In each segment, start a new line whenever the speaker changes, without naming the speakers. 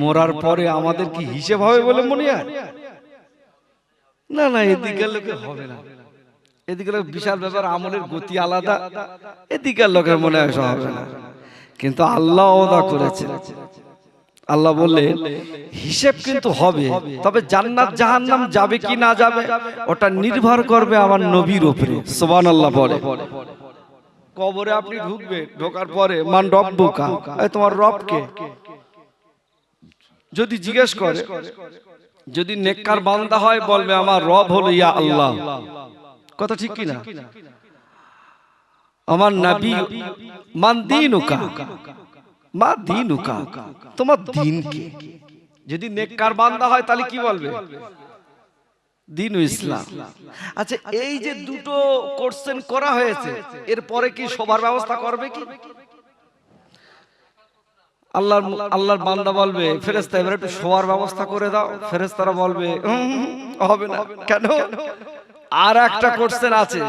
মরার পরে আমাদের কি হিসেব হবে বলে মনে হয়? না না, এদিকের লোকে হবে না। এদিকে বিশাল ব্যাপার, আমলের গতি আলাদা। এদিকের লোকের মনে হয় হবে না, কিন্তু আল্লাহ ওয়াদা করেছে। আল্লাহ বললে হিসেব কিন্তু হবে, তবে জান্নাত জাহান্নাম যাবে কি না যাবে ওটা নির্ভর করবে আমার নবীর উপরে। সুবহানাল্লাহ বলে। কবরে আপনি ঢুকবে, ঢোকার পরে মান রব্বুকা, তোমার রব কে যদি জিজ্ঞেস করে, যদি নেককার বান্দা হয় বলবে আমার রব হলো ইয়া আল্লাহ। কথা ঠিক কি না? আমার নবী মান দীনুকা, মা দীনুকা, তোমার দিন কি? যদি নেককার বান্দা হয় তাহলে কি বলবে? দিন ইসলাম। আচ্ছা, এই যে দুটো কোশ্চেন করা হয়েছে, এরপরে কি সবার ব্যবস্থা করবে কি? আল্লাহর বান্দা বলবে ফেরেশতা এবারে একটু শোয়ার ব্যবস্থা করে দাও। ফেরেশতারা বলবে হবে না। কেন? আর একটা কোশ্চেন আছে,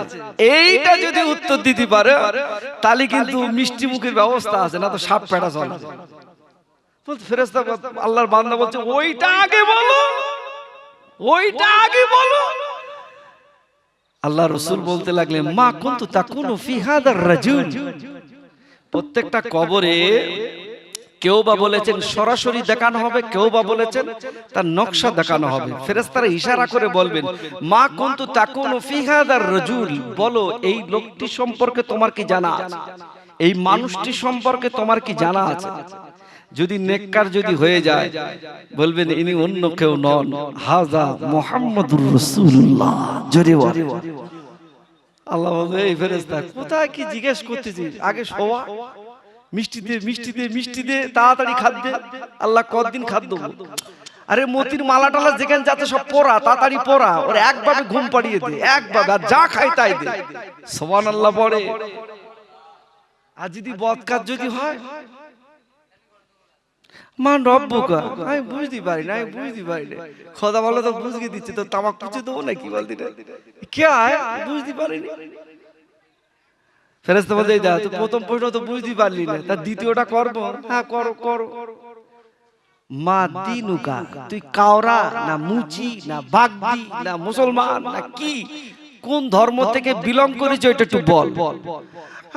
এইটা যদি উত্তর দিতে পারে তাহলে কিন্তু মিষ্টি মুখের ব্যবস্থা আছে, না তো সাপ পেটা চলে। ফেরেশতা আল্লাহর বান্দা বলছে ওইটা আগে বলো, ওইটা আগে বলো। আল্লাহ রাসূল বলতে লাগলেন মা কুনতু তাকুনু ফি হাদার রাজুল। প্রত্যেকটা কবরে কেউ বা বলেছেন সরাসরি দেখানো হবে, কেউ বা বলেছেন তার নকশা দেখানো হবে। ফেরেশতারা ইশারা করে বলবেন মা কুনতু তাকুনু ফি হাদার রাজুল, বলো এই লোকটি সম্পর্কে তোমার কি জানা আছে, এই মানুষটি সম্পর্কে তোমার কি জানা আছে? যদি নেককার যদি হয়ে যায় বলবেন ইনি অন্য কেউ নন, হাযা মুহাম্মাদুর রাসূলুল্লাহ। জোরে বলে। আল্লাহ বলবে এই ফেরেশতা কোথায় কি জিজ্ঞেস করতেছিস, আগে শোয়া, মিষ্টি দে মিষ্টি দে মিষ্টি দে, তাড়াতাড়ি খাদ্য। আল্লাহ কতদিন খাদ্য? আরে মতির মালা টালা যেখানে যাতে সব পড়া, তাড়াতাড়ি পড়া, ওর একভাবে ঘুম পাড়িয়ে দে, একভাবে, আর যা খাই তাই দে। সুবহানাল্লাহ পড়ে। আর যদি বদকার যদি হয় মান রব্বুকা, আমি বুঝতে পারি না, আমি বুঝতে পারি না। খোদা বলে তো বুঝিয়ে দিচ্ছে, তো তামাক পুছে দেবো নাকি বলতে না, কে আয় বুঝতে পারিনি। ফেরেশতা বলতে এই তুই প্রথম প্রশ্ন তো বুঝতে পারলি না, তার দ্বিতীয়টা করবো। হ্যাঁ করো করো। মা দীনুকা, তুই কাওরা না মুচি না বাগদি না মুসলমান না কি, কোন ধর্ম থেকে বিলং করেছ এটা একটু বল।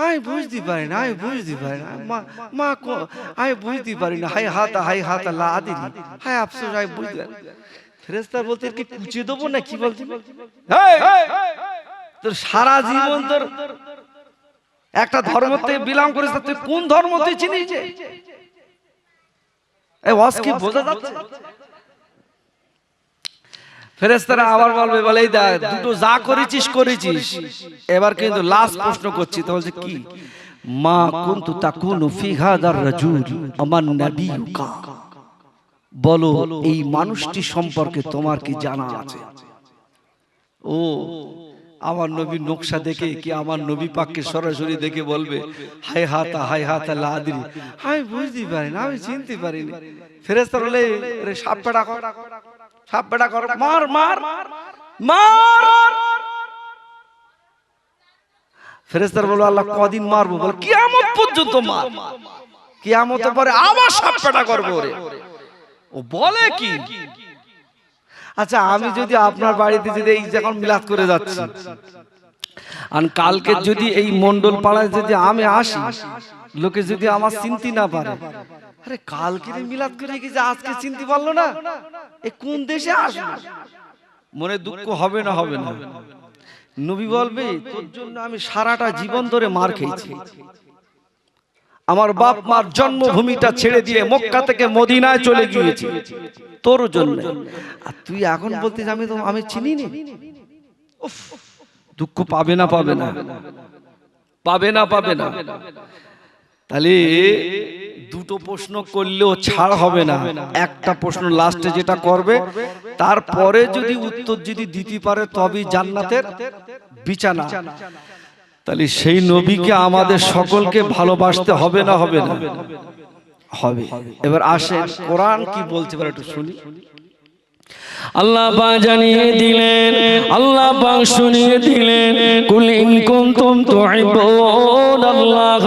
আমি বুঝতে পারি না, আমি বুঝতে পারি না মা, মা আমি বুঝতে পারি না। হাই হাতা লা আদিনি, হাই আফসোস, আমি বুঝতে পারি। ফেরেশতা বলতে কি কুচে দেবো না কি বলতে? তোর সারা জীবন তোর একটা ধর্ম থেকে বিলং করিস, তুই কোন ধর্ম তুই চিনিস? এই ওয়াজ কি বোঝা যাচ্ছে? ফেরেশতারা আবার বলবে বলে এই দেখ দুটো যা করেছিস করেছিস, এবার কিন্তু লাস্ট প্রশ্ন করছি। তো বলছে কি? মা কুনতু তাকুনু ফি হাদার রাজুল আমার নবিয়ুকা, বলো এই মানুষটি সম্পর্কে তোমার কি জানা আছে? ও আমার নবীর নকশা দেখে কি আমার নবী পাককে সরাসরি দেখে বলবে হাই হাতা লা আদরি, আমি বুঝতে পারি না, আমি চিনতে পারিনি। ফেরেশতারা বলে রে সাপ পেটা কর, সাপ পেটা কর, মার মার মার। ফেরেশতারা বলে আল্লাহ কদিন মারবো? বলে কিয়ামত পর্যন্ত মার, কিয়ামতের পরে আবার সাপ পেটা করবো রে। ও বলে কি? আচ্ছা, আমি যদি আপনার বাড়িতে যদি এই যখন মিলাদ করে যাচ্ছি, আর কালকে যদি এই মন্ডল পাড়ায় যদি আমি আসি, লোকে যদি আমার চিনতে না পারে, আরে কালকে মিলাদ করে গেছে আজকে চিনতে পারলো না, এ কোন দেশে আসলো? মনে দুঃখ হবে না? হবে না? নবী বলবে তোর জন্য আমি সারাটা জীবন ধরে মার খেয়েছি, আমার বাপ মার জন্মভূমিটা ছেড়ে দিয়ে মক্কা থেকে মদিনায় চলে গিয়েছি তোর জন্য, আর তুই এখন বলতিস আমি চিনি নি। দুঃখ পাবে না? পাবে না? পাবে না? পাবে না? তাহলে দুটো প্রশ্ন করলেও ছাড় হবে না, একটা প্রশ্ন লাস্টে যেটা করবে তারপরে যদি উত্তর যদি দিতে পারে তবেই জান্নাতের বিছানা। তাহলে সেই নবীকে আমাদের সকলকে ভালোবাসতে হবে না? হবে না? হবে। এবার আসেন কোরআন কি বলতে পারে একটু শুনি।
আল্লাহ পাক জানিয়ে দিলেন, আল্লাহ পাক শুনিয়ে দিলেন, কুল ইন কুনতুম তুহিব্বুনাল্লাহ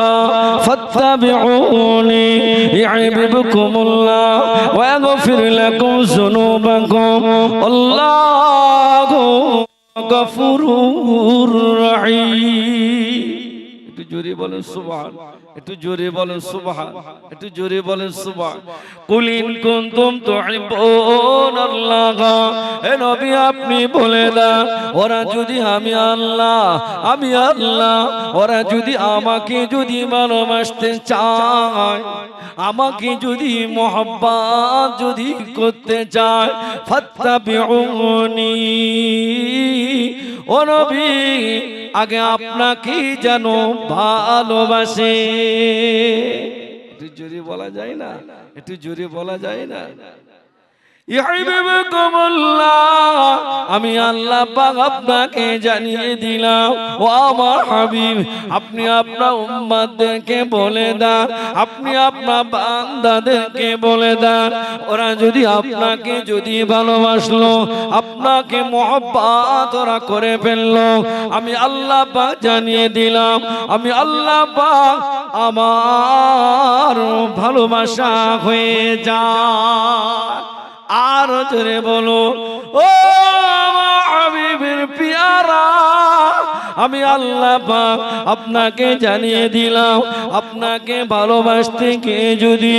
ফাত্তাবিউনি ইউহিব্বুকুমুল্লাহ ওয়া ইয়াগফির লাকুম যুনুবাকুম আল্লাহু গফুরুর রহিম। একটু জোরে বলেন সুবহান, একটু জোরে বলেন সুবহান, একটু জোরে বলেন সুবহান। কুল ইন কুনতুম তুহিব্বুনাল্লাহ, হে নবী আপনি বলে দেন, ওরা যদি আমি আল্লাহ ওরা যদি আমাকে যদি ভালোবাসতে চায়, আমাকে যদি মোহাব্বত যদি করতে চায়, ফাত্তাবিউনি, ও নবী আগে আপনাকে যেন ভালোবাসে। একটু জোরে বলা যায় না, একটু জোরে বলা যায় না। আমি আল্লাহ পাক আপনাকে জানিয়ে দিলাম, ও আমার হাবিব আপনি আপনার উম্মতদেরকে বলে দেন, আপনি আপনার বান্দাদেরকে বলে দেন, ওরা যদি আপনাকে যদি ভালোবাসলো, আপনাকে মহব্বত ওরা করে ফেললো, আমি আল্লাহ পাক জানিয়ে দিলাম, আমি আল্লাহ পাক আমার ভালোবাসা হয়ে যায়। আর জোরে বলো, ও আমার হাবিবের পিয়ারা, আমি আল্লাহ পাক আপনাকে জানিয়ে দিলাম, আপনাকে ভালোবাসতে গিয়ে যদি,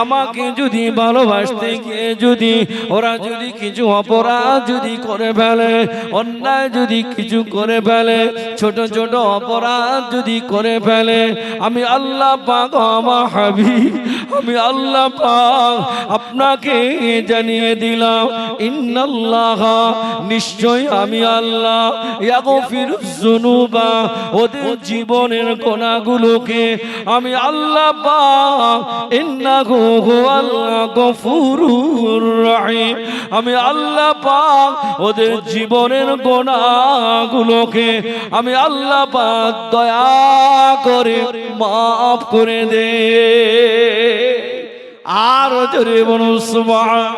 আমাকে যদি ভালোবাসতে গিয়ে যদি ওরা যদি কিছু অপরাধ যদি করে ফেলে, অন্যায় যদি কিছু করে ফেলে, ছোট ছোট অপরাধ যদি করে ফেলে, আমি আল্লাহ পাক আমার হাবিব, আমি আল্লাহ পাক আপনাকে জানিয়ে দিলাম, ইন্নাল্লাহ নিশ্চয় আমি আল্লাহ ইয়াগফিরুয যুনুবা, ওদের জীবনের গুনাহগুলোকে আমি আল্লাহ পাক, ইন্নাহু হুয়াল গফুরুর রহিম, আমি আল্লাহ পাক ওদের জীবনের গুনাহগুলোকে আমি আল্লাহ পাক দয়া করে মাফ করে দে। আর জোরে বলুন সুবহান।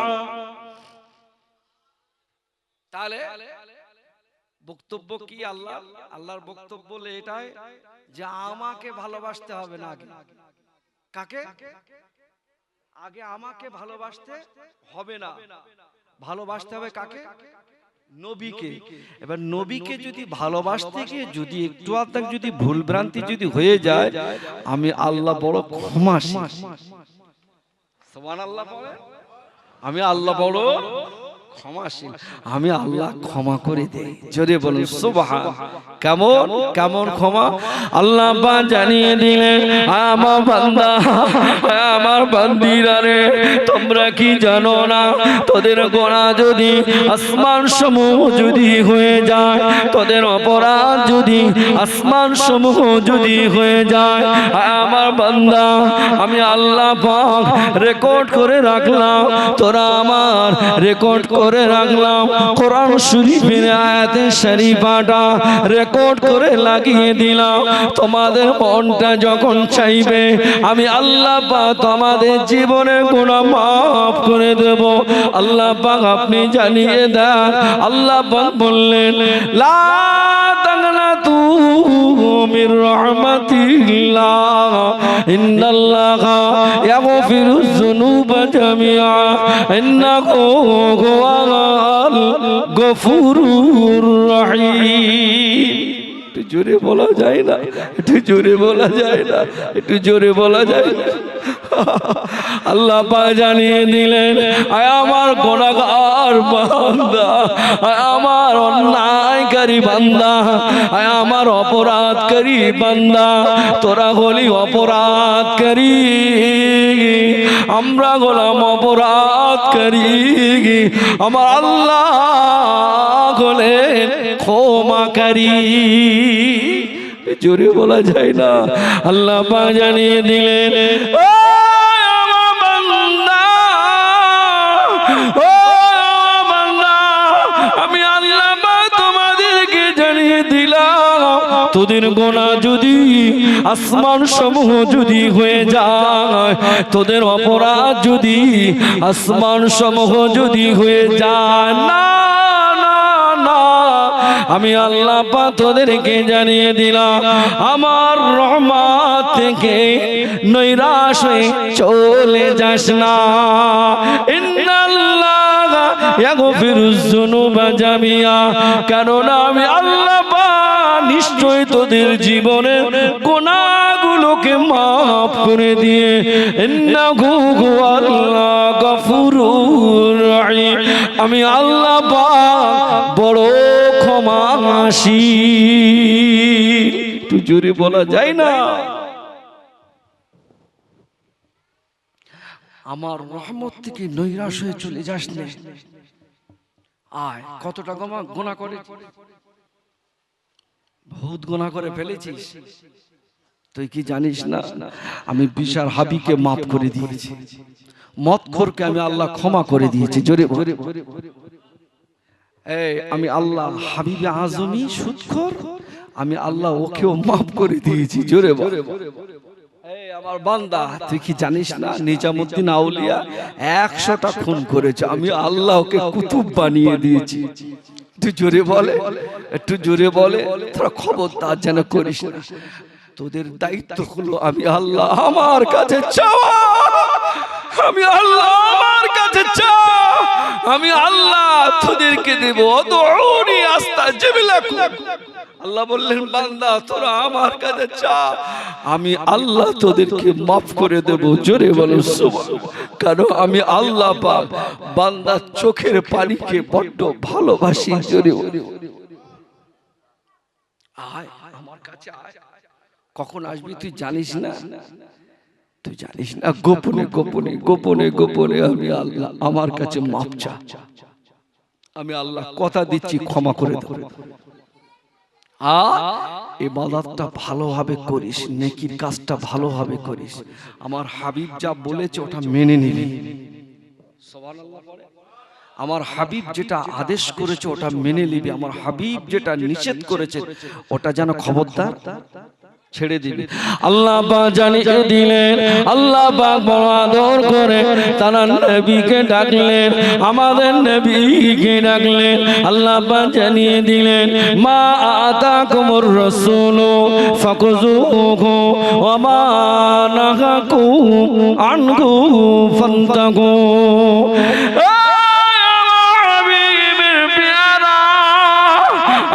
তাহলে বক্তব্য কি? আল্লাহর বক্তব্য বলে এটাই যে আমাকে ভালোবাসতে হবে না, আগে কাকে? আগে আমাকে ভালোবাসতে হবে না, ভালোবাসতে হবে কাকে? নবীকে। এবার নবীকে যদি ভালোবাসতে গিয়ে যদি একটু আধটু যদি ভুল ভ্রান্তি যদি হয়ে যায়, আমি আল্লাহ বড় ক্ষমাশীল। সুবহানাল্লাহ বলেন, আমি আল্লাহ বড় ক্ষমাশীল, আমি আল্লাহ ক্ষমা করে দেই। জোরে বলুন সুবহান। কেমন কেমন ক্ষমা?
আল্লাহ পাক জানিয়ে দিলেন, আমার বান্দা আমার বান্দিরা রে, তোমরা কি জানো না তোদের গোনাহ যদি আসমান সমূহ যদি হয়ে যায়, তোদের অপরাধ যদি আসমান সমূহ যদি হয়ে যায়, আমার বান্দা আমি আল্লাহ পাক রেকর্ড করে রাখলাম, তোরা আমার রেকর্ড করে রাখলাম, কোরআন শরীফের আয়াতে শরীফাটা রেকর্ড করে লাগিয়ে দিলাম। তোমাদের মনটা যখন চাইবে আমি আল্লাহ পাক তোমাদের জীবনের গুনাহ মাফ করে দেব। আল্লাহ পাক আপনি জানিয়ে দেন, আল্লাহ পাক বললেন, লা তাগনাতু মির রাহমাতিল্লাহ ইন্নাল্লাহা ইয়াগফিরুয যুনুবা জামিআ ইন্নাহু হুয়াল গফুরুর রহিম। একটু জোরে বলা যায় না, একটু জোরে বলা যায় না, একটু জোরে বলা যায় না। আল্লাহ পাক জানিয়ে দিলেন, আয় আমার গুনাহগার বান্দা, আয় আমার অন্যায়কারী বান্দা, আয় আমার অপরাধকারী বান্দা, তোরা হলি অপরাধকারী, আমরা হলাম অপরাধকারী, আমার আল্লাহ হলেন ক্ষমাকারী। জোরে বলা যায় না। আল্লাহ পাক জানিয়ে দিলেন, ও আমার বান্দা, ও বান্দা, আমি আল্লাহ পাক তোমাদেরকে জানিয়ে দিলাম, তোদের গোনা যদি আসমান সমূহ যদি হয়ে যায়, তোদের অপরাধ যদি আসমান সমূহ যদি হয়ে যায়, না না না, আমি আল্লাহ পাক তোদেরকে জানিয়ে দিলাম আমার রহমত থেকে নৈরাশ হয়ে চলে যাস না। ইন্নাল্লাহা ইয়াগফিরুজ যুনুবা জামিয়া, কেননা আমি আল্লাহ পাক নিশ্চয় তোদের জীবনের গুনাহগুলোকে মাফ করে দিয়ে ইন্নাহু হুয়াল্লাহ গফুরুর রহিম, আমি আল্লাহ পাক বড় ক্ষমাশীল। তুই জোরে বলা যায় না?
আমার রহমত থেকে নৈরাশ হয়ে চলে যাস না। আয়, কতটা গুনাহ করে, বহুত গুনাহ করে ফেলেছিস। তুই কি জানিস না আমি বিশাল হাবিকে মাফ করে দিয়েছি, মদখোরকে আমি আল্লাহ ক্ষমা করে দিয়েছি। জোরে জোরে, এই আমি আল্লাহ হাবিবে আজমি সুদখোর, আমি আল্লাহ ওকেও মাফ করে দিয়েছি। জোরে বল। এই আমার বান্দা, তুই কি জানিস না নিজামুদ্দিন আউলিয়া 100টা খুন করেছে, আমি আল্লাহ ওকে কুতুব বানিয়ে দিয়েছি। তুই জোরে বলে, একটু জোরে বলে, তোরা খবরদার যেন করিস না। তোদের দায়িত্ব হলো আমি আল্লাহ আমার কাছে চাওয়া, আমি আল্লাহ আমার কাছে চাও, আমি আল্লাহ তোদেরকে দেব। দুউনি আস্তাজিব লাকুম, আল্লাহ বললেন বান্দা তোরা আমার কাছে চা, আমি আল্লাহ তোদেরকে মাফ করে দেব। জোরে বলো সুবহানাল্লাহ। কারণ আমি আল্লাহ পাক বান্দার চোখের পানিকে বড্ড ভালোবাসি। জোরে আয় আমার কাছে আয়। কখন আসবি তুই জানিস না, তুই জানিস না। গোপনে গোপনে গোপনে গোপনে আমি আল্লাহ আমার কাছে মাফ চা, আমি আল্লাহ কথা দিচ্ছি ক্ষমা করে দেব। আর ইবাদতটা ভালোভাবে করিস, নেকির কাজটা ভালোভাবে করিস। আমার হাবিব যা বলেছে ওটা মেনে নিবি। সুবহানাল্লাহ। আমার হাবিব যেটা আদেশ করেছে ওটা মেনে নিবি, আমার হাবিব যেটা নিষেধ করেছে ওটা যেন খবরদার ছেড়ে দিবি।
আল্লাহ পাক জানিয়ে দিলেন, আল্লাহ পাক বড় আদর করে তারা নবীকে ডাকলেন, আমাদের নবীকে ডাকলেন। আল্লাহ পাক জানিয়ে দিলেন মা আতাকুমুর রাসূলু ফাকুযুহু ওয়া মা নাহাকুম আনহু ফান্তাকু।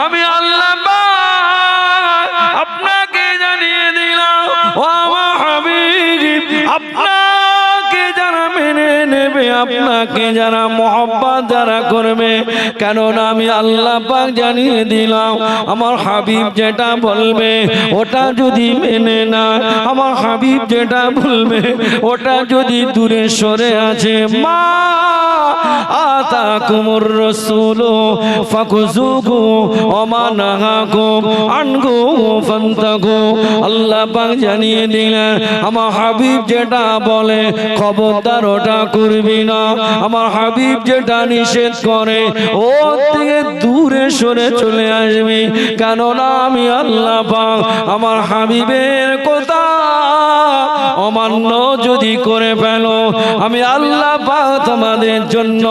আমি আল্লাহ আপনাকে জানিয়ে দিলাম ও আমার হাবিব, আপনাকে যারা মেনে নেবে, আপনাকে যারা মহব্বত যারা করবে, কেননা আমি আল্লাহ পাক জানিয়ে দিলাম আমার হাবিব যেটা বলবে ওটা যদি মেনে না, আমার হাবিব যেটা বলবে ওটা যদি দূরে সরে আছে, মা আতাকুমুর রাসূলু ফাকুযুহু ওয়া মা নাহাকুম আনহু ফান্তাকু। আল্লাহ পাক জানিয়ে দিলেন আমার হাবিব যেটা বলে খবরদার ওটা করবি না, আমার হাবিব যেটা নিষেধ করে ও থেকে দূরে সরে চলে আসবি। কেননা আমি আল্লাহ পাক আমার হাবিবের কথা অমান্য যদি করে ফেলো, আমি আল্লাহ পাক তোমাদের জন্য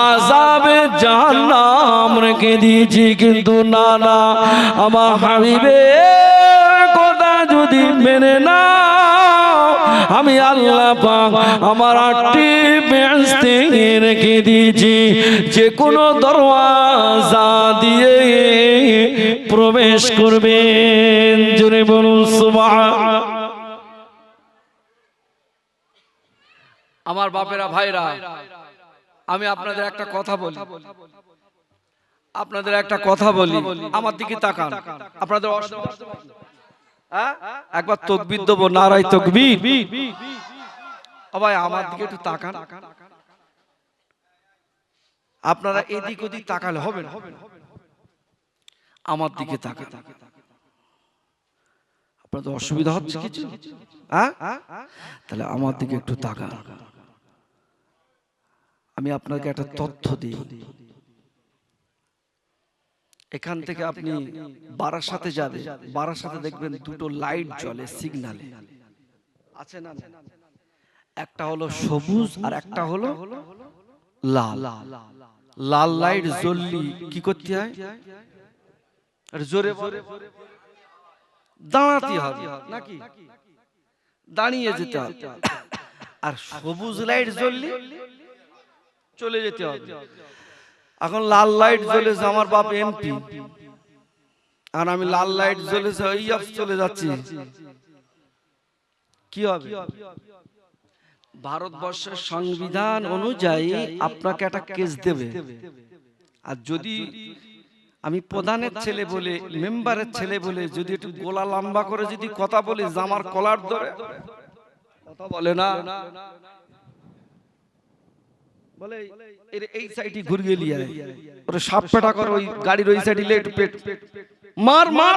আযাবে জাহান্নাম রেখে দিয়েছি। কিন্তু না না, আমার হাবিবের কথা যদি মেনে না, আমি আল্লাহ পাক আমার 8টি বেহেশতে রেখে দিয়েছি, যে কোনো দরওয়াজা দিয়ে প্রবেশ করবেন। জোরে বলুন সুবহানাল্লাহ।
আমার বাপেরা ভাইরা, আমি আপনাদের একটা কথা বলি, আপনাদের একটা কথা বলি, আমার দিকে তাকান। আপনাদের একবার তাকবীর দেব, নারায়ে তাকবীর। ভাই আমার দিকে একটু তাকান। আপনারা এদিক ওদিক তাকালে হবে না, আমার দিকে তাকান। আপনাদের অসুবিধা হচ্ছে কিছু? তাহলে আমার দিকে একটু তাকান। আমি আপনাকে একটা তথ্য দিই, এখান থেকে আপনি বারাসাতে যাবেন, বারাসাতে দেখবেন দুটো লাইট জ্বলে সিগন্যালে, আছে না? একটা হলো সবুজ আর একটা হলো লাল। লাল লাইট জ্বললি কি করতে হয়? আর জোরে বলে দাঁড়াতে হবে নাকি? দাঁড়িয়ে যেতে হবে। আর সবুজ লাইট জ্বললি চলে যেতে হবে। এখন লাল লাইট জ্বলেছে, আমার বাপ এমপি, আর আমি লাল লাইট জ্বলেছে চলে যাচ্ছি, কি হবে? ভারতবর্ষের সংবিধান অনুযায়ী আপনাকে একটা কেস দেবে। আর যদি আমি প্রধানের ছেলে বলে, মেম্বারের ছেলে বলে যদি একটু গোলা লম্বা করে যদি কথা বলি, জামার কলার ধরে কথা বলে না, বলে এই সাইডে ঘুরিয়ে লিয়ে ওরে সাপ পেটা করে, ওই গাড়ির ওই সাইডে লেট পেট মার মার।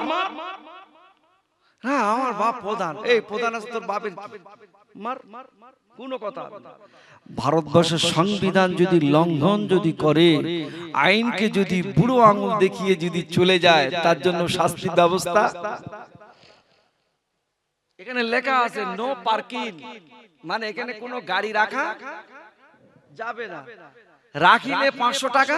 হ্যাঁ, আমার বাপ প্রধান, এই প্রধান আছে তোর বাপের, মার কোনো কথা। ভারতবর্ষের সংবিধান যদি লঙ্ঘন যদি করে, আইনকে যদি বুড়ো আঙুল দেখিয়ে যদি চলে যায়, তার জন্য শাস্তির ব্যবস্থা এখানে লেখা আছে, নো পার্কিং, মানে এখানে কোনো গাড়ি রাখা যাবে না, রাখিলে 500 টাকা।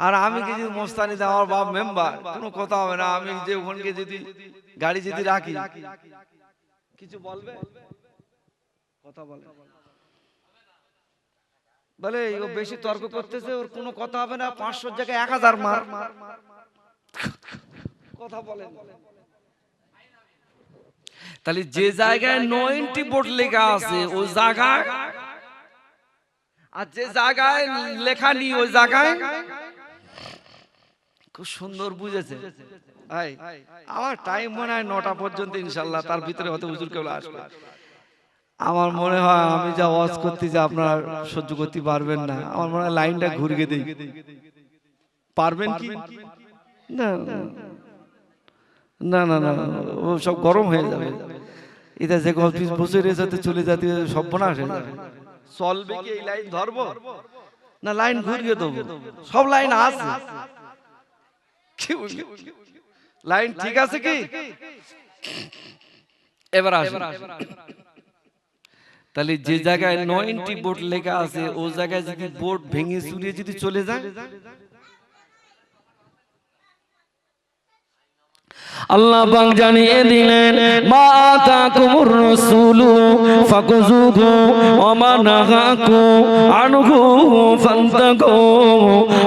আর আমি কি যদি মোস্তানি দেয়, আমার বাপ মেম্বার, কোনো কথা হবে না। আমি যে ওখানে যদি গাড়ি যদি রাখি, কিছু বলবে? কথা বলে বলে ও বেশি তর্ক করতেছে, ওর কোনো কথা হবে না, 500 জায়গায় 1000 মার। কথা বলে। তাহলে যে জায়গায় নো এন্ট্রি বোর্ড লেখা আছে ওই জায়গায়, আর যে জায়গায় লেখা নেই ওই জায়গায়, খুব সুন্দর বুঝেছে। আমার টাইম মনে হয় 9টা পর্যন্ত, ইনশাল্লাহ তার ভিতরে হয়তো হুজুর কেবল আসবে। আমার মনে হয় আমি যা ওয়াজ করতে যে আপনার সহ্য করতে পারবেন না। আমার মনে হয় লাইনটা ঘুরিয়ে দেই, পারবেন কি? না না না না, ও সব গরম হয়ে যাবে। এটা যে অফিস বসে রেজাতে চলে যেতে সর্বনাশ হয়ে যাবে। চলবে কি এই লাইন ধরবো না লাইন ঘুরিয়ে দেবো? সব লাইন আছে, লাইন ঠিক আছে কি? এবার আসুন, তাহলে যে জায়গায় নো এন্ট্রি বোর্ড লেখা আছে ও জায়গায় যদি বোর্ড ভেঙে চুরিয়ে যদি চলে যায়,
আল্লাহ পাক জানিয়ে দিলেন, মা আতাকুমুর রাসূলু ফাকুযুহু ওয়া মা নাহাকুম আনহু ফান্তাকু।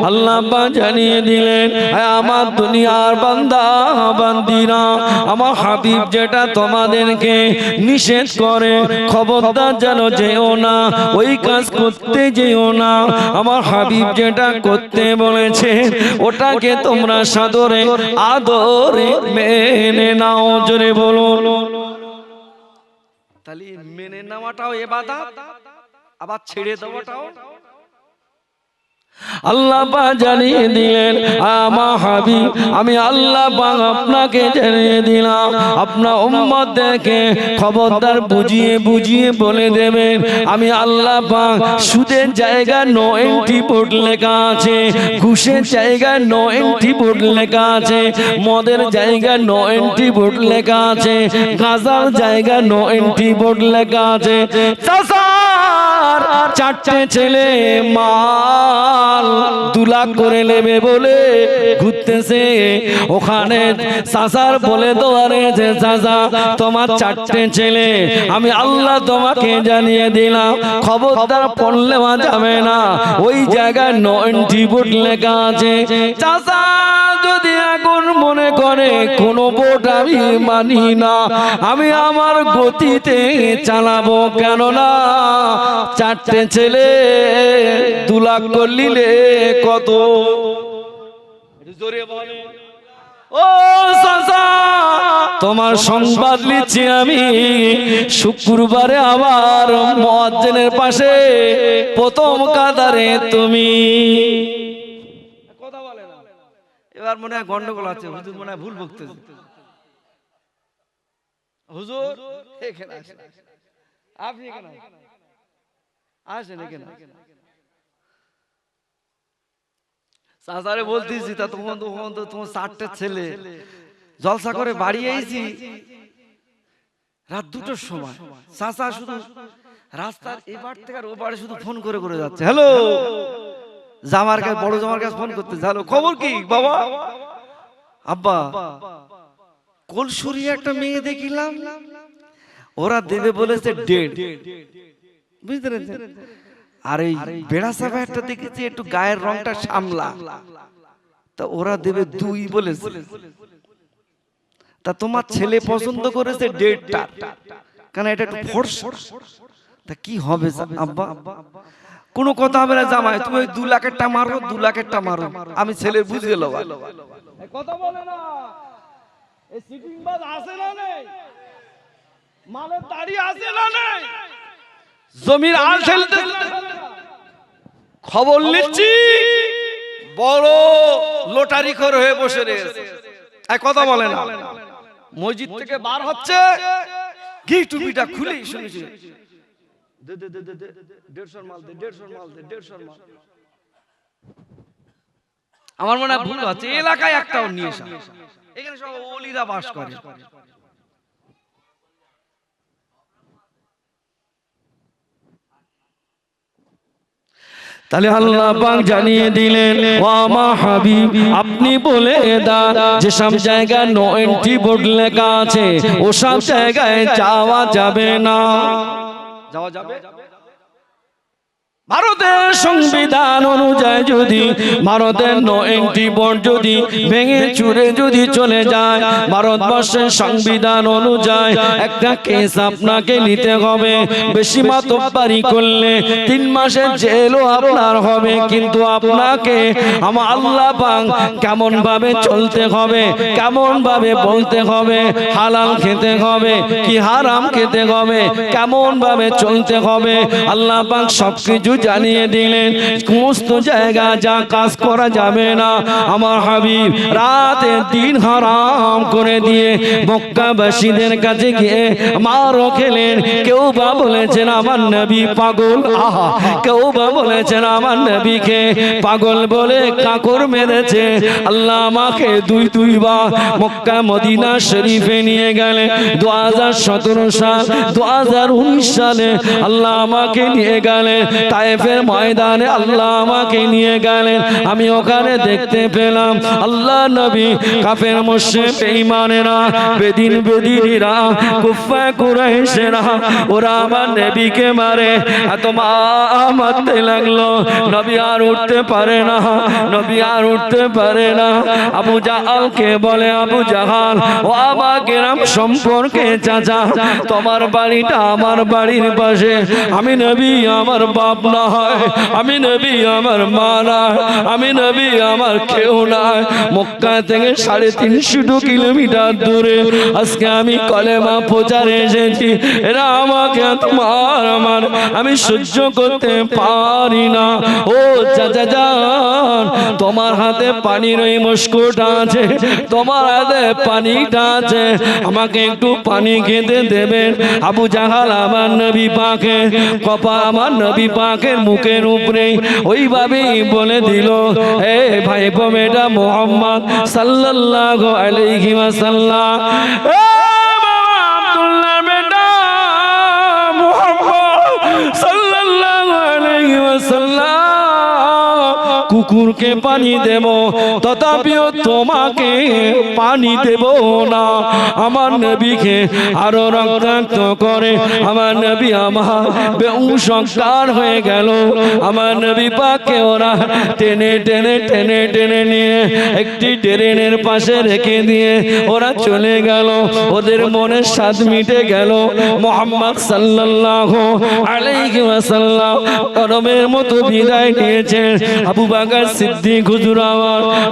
আল্লাহ পাক জানিয়ে দিলেন, হে আমার দুনিয়ার বান্দা বান্দিরা, আমার হাবিব যেটা তোমাদেরকে নিষেধ করে, খবরদার যেন যেও না, ওই কাজ করতে যেও না। আমার হাবিব যেটা করতে বলেছে ওটাকে তোমরা সাদরে আদরে মেনে নাও। জোরে বলো।
তাহলে মেনে নেওয়াটাও ইবাদত, আবার ছেড়ে দেওয়াটাও।
আল্লাহ পাক জানিয়ে দিলেন, আমার হাবিব আমি আল্লাহ পাক আপনাকে জানিয়ে দিলাম, আপনার উম্মতদেরকে খবরদার বুঝিয়ে বুঝিয়ে বলে দেবেন, আমি আল্লাহ পাক সুদের জায়গায় নো এন্ট্রি বোর্ড লেখা আছে, ঘুষের জায়গায় নো এন্ট্রি বোর্ড লেখা আছে, মদের জায়গায় নো এন্ট্রি বোর্ড লেখা আছে, গাঁজার জায়গায় নো এন্ট্রি বোর্ড লেখা আছে। চাচার 4টে ছেলে মাল 2 লাখ করে নেবে বলে ঘুরতেছে, ওখানে চাচার বলে দোয়ারে যে চাচা তোমার 4টে ছেলে আমি আল্লাহ তোমাকে জানিয়ে দিলাম, খবরদার পড়লেও যাবে না, ওই জায়গায় নো এন্ট্রি বোর্ড লেখা আছে। চাচা যদি এখন মনে করে কোন বোর্ড আমি মানি না, আমি আমার গতিতে চালাবো, কেননা 4টে ছেলে 2 লাখ করলিলে কত? জোরে বলে। ও চাচা তোমার সংবাদ নিচ্ছি আমি, শুক্রবারে আবার মুয়াজ্জিনের পাশে প্রথম কাতারে তুমি।
কথা বলে না, এবার মনে হয় গন্ডগোল আছে, হুজুর মনে হয় ভুল বকতেছে। হুজুর এখানে আসেন, আপনি এখানে আসেন, এখানে চাচারে বলতেছি তা তখন তো তোমার 4টে ছেলে জলসা করে বাড়ি আইছি রাত 2টোর সময়। চাচা শুধু রাস্তার এবার থেকে আর ওপারে শুধু ফোন করে করে যাচ্ছে, হ্যালো জামার কাছে, বড় জামার কাছে ফোন করতে, হ্যালো খবর কি বাবা? আব্বা কলসুরি একটা মেয়ে দেখিলাম, ওরা দেবে বলেছে 1.5, বুঝতে পেরেছেন? আর এই বেড়া সাবা একটা দেখেছি একটু গায়ের রংটা সামলা, তা ওরা দেবে 2 বলেছে। তা তোমার ছেলে পছন্দ করেছে 1.5টা, কারণ এটা একটু ফর্সা। তা কি হবে আব্বা? কোনো কথা হবে না জামাই, তুমি ওই 2 লাখেরটা মারো, 2 লাখেরটা মারো, আমি ছেলে বুঝে লব। কথা বলে না, এই সিটিংবাজ আছে না নেই, মালের দাড়ি আছে না নেই, জমির আল ফেলতে খবর নিচ্ছি বড় লটারি খোর হয়ে বসে রয়েছে। কথা বলে না, মসজিদ থেকে বার হচ্ছে, ঘি টুপিটা খুলে শুনেছি 150 মাল দে, 150 মাল দে, 150 মাল। আমার মনে হয় ভুল আছে, এলাকায় একটাও নিয়ে আসা, এখানে সব ওলিরা বাস করে।
তাহলে আল্লাহ পাক জানিয়ে দিলেন, ও আমার হাবিব আপনি বলে দান যে সব জায়গায় নো এন্ট্রি বোর্ড লেখা আছে ও সব জায়গায় যাওয়া যাবে না।
যাওয়া যাবে
ভারতের সংবিধান অনুযায়ী যদি ভারতের নো এন্ট্রি বোর্ড যদি ভেঙে চুরে যদি চলে যায়, ভারতবর্ষের সংবিধান অনুযায়ী একটা কেস আপনাকে নিতে হবে। বেশি মাতব্বরি করলে 3 মাসের জেলও আপনার হবে। কিন্তু আপনাকে আমার আল্লাহ পাক কেমন ভাবে চলতে হবে, কেমন ভাবে বলতে হবে, হালাল খেতে হবে কি হারাম খেতে হবে, কেমন ভাবে চলতে হবে, আল্লাহ পাক সবকিছু জানিয়ে দিলেন। সমস্ত জায়গা যা কাজ করা যাবে না, আমার হাবিব রাতে দিন হারাম করে দিয়ে মক্কাবাসীদের কাছে গিয়ে মারও খেলেন। কেউ বা বলেছেন আমার নবী পাগল, আহা, কেউ বা বলেছেন আমার নবীকে পাগল বলে কাকর মেরেছে। আল্লাহ আমাকে 2 বার মক্কা মদিনা শরীফে নিয়ে গেলেন। 2017 সাল 2019 সালে আল্লাহ আমাকে নিয়ে গেলেন তায়েফের ময়দানে, আল্লাহ আমাকে নিয়ে গেলেন। আমি ওখানে দেখতে পেলাম আল্লাহ নবী কাফের মুশরিক বেঈমানেরা, বেদিন বেদিনীরা, কুফফার কুরাইশেরা ওরা আমার নবীকে মারে, এত মারতে লাগলো। নবী আর উঠতে পারে না, নবী আর উঠতে পারে না। আবু জাহালকে বলে, আবু জাহাল ও আমার গ্রাম সম্পর্কে চাচা, তোমার বাড়িটা আমার বাড়ির পাশে, আমি নবী আমার বাপ না হয়, আমি নবী আমার মা না, আমি নবী আমার কেউ নাই। মক্কা থেকে 350 কিলোমিটার দূরে আজকে আমি কলেমা প্রচারে এসেছি। এরা আমাকে তোমার আমার আমি সহ্য করতে পারি না। ও চাচা যান, তোমার হাতে পানির ওই মুস্কুটা আছে, তোমার হাতে পানিটা আছে, আমাকে একটু পানি খেতে দেবেন। আবু জাহাল আমার নবী পাকে কপা আমার নবী পাকের মুখের উপরে ওইভাবেই বলে দিল, এ ভাই বোমেটা মুহাম্মদ সাল্লাল্লাহু আলাইহি ওয়াসাল্লাম, এ বাবা আব্দুল্লাহ বেটা মুহাম্মদ সাল্লাল্লাহু আলাইহি ওয়াসাল্লাম, কুকুরকে পানি দেব তথাপিও তোমাকে পানি দেব না। আমার নবীকে আরো রক্তাক্ত করে আমার নবী আমার বেহুশকার হয়ে গেল। আমার নবী পাককে ওরা টেনে টেনে টেনে টেনে নিয়ে একটি ট্রেনের পাশে রেখে দিয়ে ওরা চলে গেল। ওদের মনের স্বাদ মিটে গেল। মুহাম্মদ সাল্লাল্লাহু আলাইহি ওয়াসাল্লাম গরমের মতো বিদায় নিয়েছেন। আবু বকর সিদ্দিক হুজুর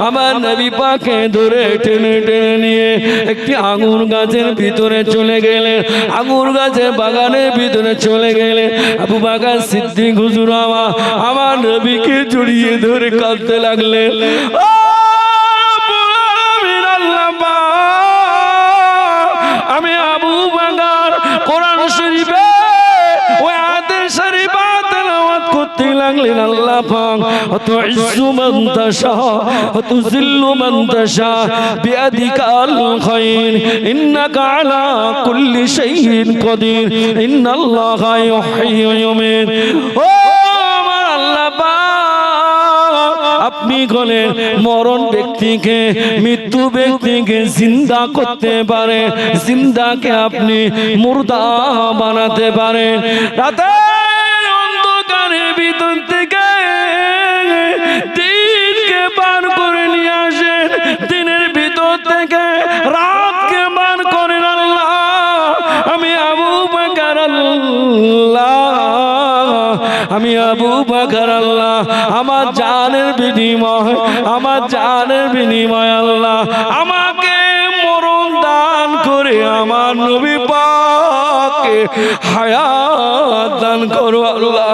আমার নবী পাককে ধরে টেনে টেনে নিয়ে একটি আঙ্গুর গাছের ভিতরে চলে গেলেন, আঙ্গুর গাছের বাগানের ভিতরে চলে গেলেন। আবু বকর সিদ্দিক হুজুর আমার নবীকে জড়িয়ে ধরে কাঁদতে লাগলেন। আমি আবু বকর কোরআন শরীফে ওই আয়াতের শরীফ তেলাওয়াত করতে লাগলেন আল্লাহ পাক তুইজ্জু মান তাশা ওয়া তুযিল্লু মান তাশা বিয়াদিকাল খায়র ইন্নাকা আলা কুল্লি শাইইন কাদির ইন্নাল্লাহা ইউহয়ি ওয়া ইউমীত। ও আমার আল্লাহ পাক, আপনি বলেন মরণ ব্যক্তিকে, মৃত্যু ব্যক্তিকে জিন্দা করতে পারে, জিন্দাকে আপনি মুর্দা বানাতে পারেন। রাতের অন্ধকারের ভিতর থেকে দিনকে বার করে নিয়ে আসেন, দিনের ভিতর থেকে রাতকে বার করেন আল্লাহ। আমি আবু বকর আল্লাহ, আমি আবু বকর আল্লাহ, আমার জানের বিনিময়, আমার জানের বিনিময় আল্লাহ আমাকে মরণ দান করে আমার নবী পাককে হায়াত দান করো আল্লাহ।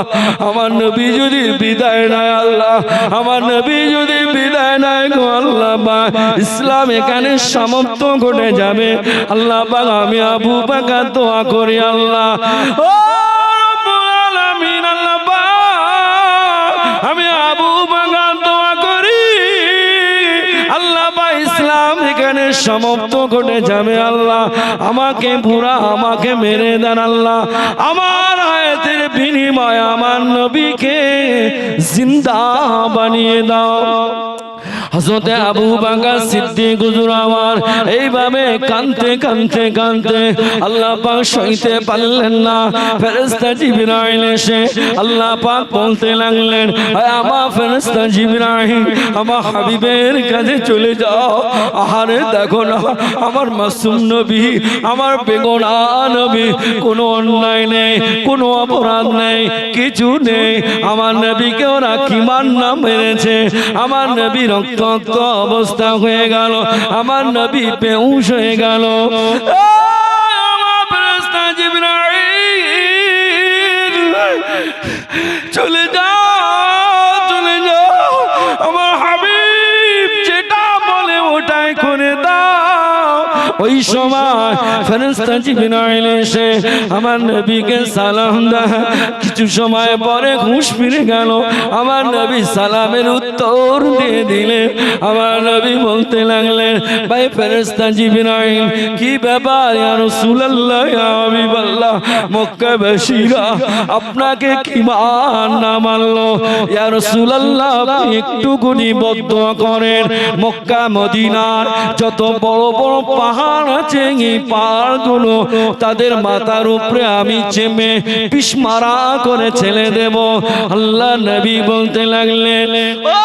আমার নবী যদি বিদায় নেয় আল্লাহ, আমার নবী যদি বিদায় নেয় গো আল্লাহ পাক, ইসলাম এখানে সমাপ্ত ঘটে যাবে আল্লাহ পাক। আমি আবু বকর দোয়া করি আল্লাহ, ও রব্বুল আলামিন আল্লাহ পাক, আমি আবু বকর দোয়া করি আল্লাহ পাক, ইসলাম এখানে সমাপ্ত ঘটে যাবে আল্লাহ। আমাকে পুরা আমাকে মেরে দেন আল্লাহ, আমার হায়াতের বিনিময়ে আমার নবীকে জিন্দা বানিয়ে দাও। হযরত আবু বকর সিদ্দিক হুজুর আমার এইভাবে কাঁদতে কাঁদতে কাঁদতে আল্লাহ পাক সইতে পারলেন না। ফেরেশতা জিবরাইল এসে আল্লাহ পাক বলতে লাগলেন, আমার ফেরেশতা জিবরাইল আমার হাবিবের কাছে চলে যাও। আহারে দেখো না আমার মাসুম নবী, আমার বেগুনা নবী, কোনো অন্যায় নেই, কোনো অপরাধ নেই, কিছু নেই। আমার নবীকে ওরা কিমান না মেরেছে, আমার নবী রক্ত অবস্থা হয়ে গেল, আমার নবী বেহুশ হয়ে গেল। আমার ফেরেশতা জিবরাইল চলে যাও, চলে যাও, আমার হাবিব যেটা বলে ওটাই করে দাও। ওই সময় ফেরেশতা জিবরাইল এসে আমার নবীকে সালাম দেয়। কিছু সময় পরে হুঁশ ফিরে গেল, আমার নবী সালামের উত্তর দিয়ে দিলেন। আমার নবী বলতে লাগলেন, ভাই ফেরেশতা জিবরাইল কি ব্যাপার ইয়া রাসূলুল্লাহ, ইয়া হাবিবাল্লাহ, মক্কাবাসীরা আপনাকে কি মান না মানলো? ইয়া রাসূলুল্লাহ আপনি একটুখানি বদদোয়া করেন, মক্কা মদিনার যত বড় বড় পাহাড় আছে এই পাহাড়গুলো তাদের মাথার উপরে আমি চেপে পিছমারা করে ছেড়ে দেব। আল্লাহ নবী বলতে লাগলেন, ও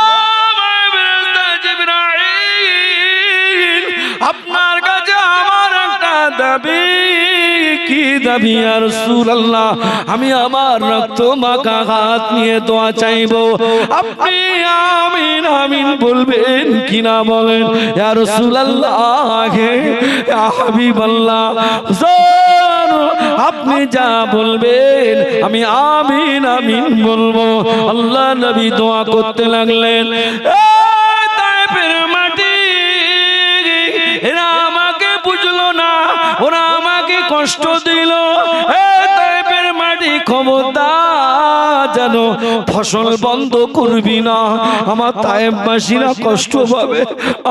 আপনার কাছে আমার একটা দাবি। কি দাবি ইয়া রাসূলুল্লাহ? আমি আমার রক্ত মাখা হাত নিয়ে দোয়া চাইবো, আপনি আমিন আমিন বলবেন কিনা বলেন। ইয়া রাসূলুল্লাহ ইয়া হাবিবাল্লাহ, আপনি যা বলবেন আমি আমিন আমিন বলবো। আল্লাহ নবী দোয়া করতে লাগলেন, তায়েফের মাটি এরা আমাকে বুঝলো না, ওরা আমাকে কষ্ট দিল। তায়েফের মাটি খবরদার যেন ফসল বন্ধ করবি না, আমার তায়েফবাসীরা কষ্ট পাবে,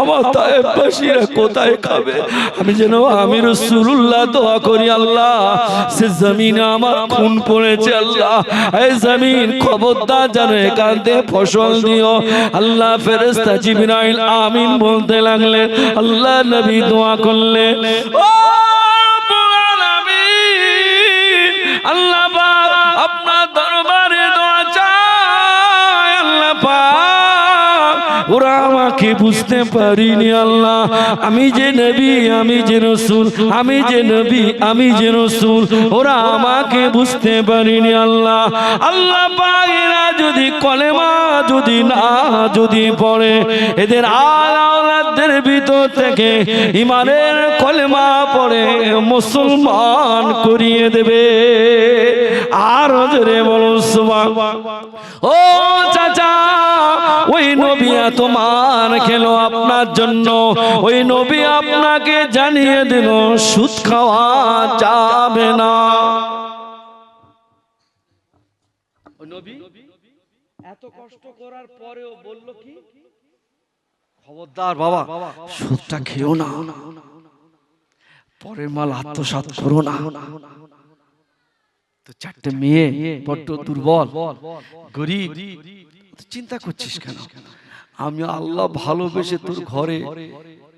আমার তায়েফবাসীরা কোথায় খাবে। আমি যেন আমি রাসূলুল্লাহ দোয়া করি, আল্লাহ সে জমিনে আমার খুন পড়েছে, আল্লাহ এই জমিন খবরদার যেন এখান থেকে ফসল দিও। আল্লাহ ফেরেশতা জিবরাইল আমিন বলতে লাগলেন। আল্লাহ নবী দোয়া করলেন, ও রব্বুল আলামিন, আল্লাহ পাক আপনার দরবারে দোয়া চাই। আল্লাহ পাক ওরা আমাকে বুঝতে পারিনি আল্লাহ, আমি যে নবী, আমি যে রাসূল, আমি যে নবী, আমি যে রাসূল, ওরা আমাকে বুঝতে পারিনি আল্লাহ। আল্লাহ পাক এরা যদি কলেমা যদি না যদি পড়ে, এদের আওলাদের ভিতর থেকে ঈমানের কলেমা পড়ে মুসলমান করিয়ে দেবে। আর জোরে বলুন সুবহান। ও চাচা, ওই নবী তোমার খেলো আপনার জন্য, ওই নবী আপনাকে জানিয়ে দিল সুদ খাওয়া যাবে না।
এত কষ্ট করার পরেও বলল কি, খবরদার বাবা সুদটা খেও না, পরের মাল আত্মসাৎ করো না। তো চারটে মেয়ে বড্ড দুর্বল গরিব, চিন্তা করছিস কেন? আমি আল্লাহ ভালোবেসে তোর ঘরে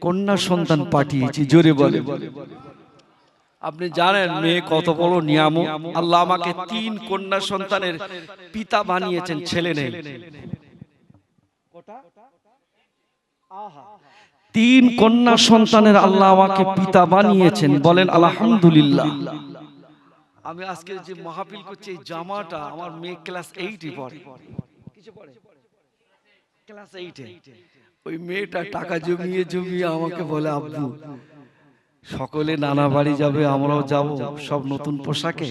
কন্যা সন্তান পাঠিয়েছি, জোরে বলে। আপনি জানেন মেয়ে কত বড় নিয়ামত? আল্লাহ আমাকে 3 কন্যা সন্তানের পিতা বানিয়েছেন, ছেলে নেই। 3 কন্যা সন্তানের আল্লাহ আমাকে পিতা বানিয়েছেন, বলেন আলহামদুলিল্লাহ। আমি আজকে যে মাহফিল করছি এই জামাটা আমার মেয়ে ক্লাস 8 পড়ে, কিসে পড়ে? ক্লাস 8 এ। ওই মেয়েটা টাকা জমিয়ে জমিয়ে আমাকে বলে, আব্বু সকলে নানা বাড়ি যাবে, আমরাও যাব, সব নতুন পোশাকে,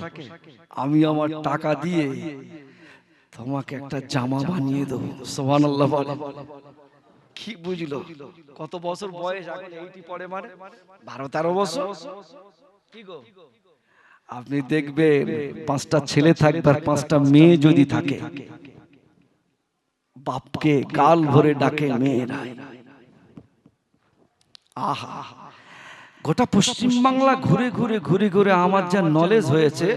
আমি আমার টাকা দিয়ে তোমাকে একটা জামা বানিয়ে দেবো। সুবহানাল্লাহ বলে। কি বুঝলো? কত বছর বয়স? এখন 80 পড়ে, মানে 12-13 বছর। কি গো, আপনি দেখবেন 5টা ছেলে থাকবে আর 5টা মেয়ে যদি থাকে, বাপকে গাল ভরে ডাকে মেয়েরা। আহা, গোটা পশ্চিম বাংলা ঘুরে ঘুরে ঘুরে ঘুরে আমার যা নলেজ হয়েছে,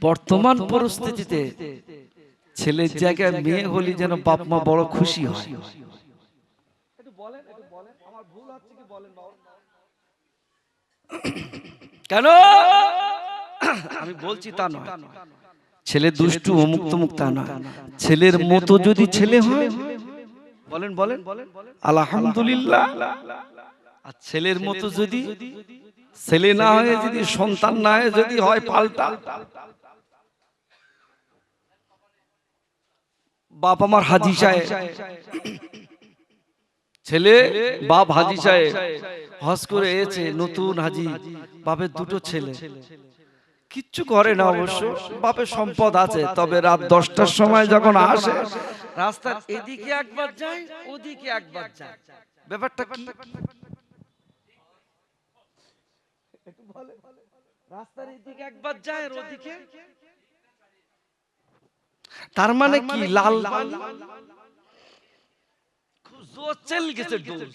বর্তমান পরিস্থিতিতে ছেলের জায়গায় মেয়ে হলে যেন বাপ মা বড় খুশি হয়। কেন আমি বলছি তা নয়, ছেলে দুষ্টু অমুক তমুক তা নয়, ছেলের মতো যদি ছেলে হয়, বলেন বলেন আলহামদুলিল্লাহ। আর ছেলের মতো যদি ছেলে না হয়, যদি সন্তান না হয়, যদি হয় পাল্টা, বাপ আমার হাজী সাহেব, ছেলে বাপ হাজী সাহেব, হজ করে এসেছে, নতুন হাজী, বাপের 2টো ছেলে, কিচ্ছু করে না অবশ্য, বাপের সম্পদ আছে, তবে রাত 10টার সময় যখন আসে, রাস্তার এদিকে একবার যায়, ওদিকে একবার যায়। ব্যাপারটা কি? রাস্তার এদিকে একবার যায় আর ওদিকে, তার মানে কি? লাল চল গেছে ডোজ।